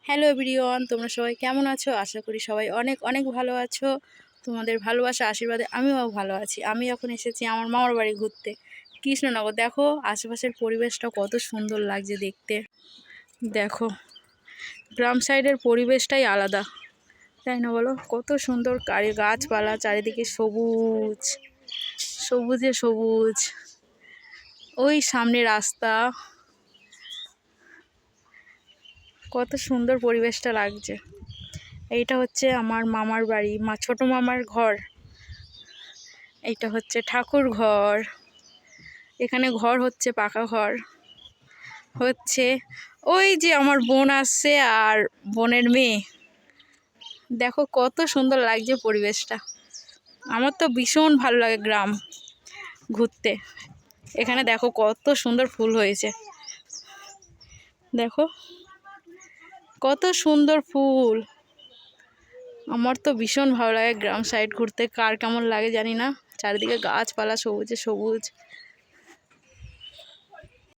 Hello everyone, তোমরা সবাই কেমন আছো? আশা করি সবাই অনেক অনেক ভালো আছো। তোমাদের ভালোবাসা আশীর্বাদে আমিও ভালো আছি। আমি এখন এসেছি আমার মামার বাড়ি ঘুরতে, কৃষ্ণনগর। দেখো আশেপাশের পরিবেশটা কত সুন্দর লাগছে দেখতে। দেখো গ্রাম সাইডের পরিবেশটাই আলাদা, তাই না বলো? কত সুন্দর গাছপালা, চারিদিকে সবুজ সবুজে সবুজ। ওই সামনে রাস্তা, কত সুন্দর পরিবেশটা লাগছে। এইটা হচ্ছে আমার মামার বাড়ি, ছোট মামার ঘর। এইটা হচ্ছে ঠাকুর ঘর। এখানে ঘর হচ্ছে, পাকা ঘর হচ্ছে। ওই যে আমার বোন আসছে আর বোনের মেয়ে। দেখো কত সুন্দর লাগছে পরিবেশটা। আমার তো ভীষণ ভালো লাগে গ্রাম ঘুরতে। এখানে দেখো কত সুন্দর ফুল হয়েছে, দেখো কত সুন্দর ফুল। আমার তো ভীষণ ভালো লাগে গ্রাম সাইড ঘুরতে। কার কেমন লাগে জানি না। চারিদিকে গাছপালা, সবুজে সবুজ।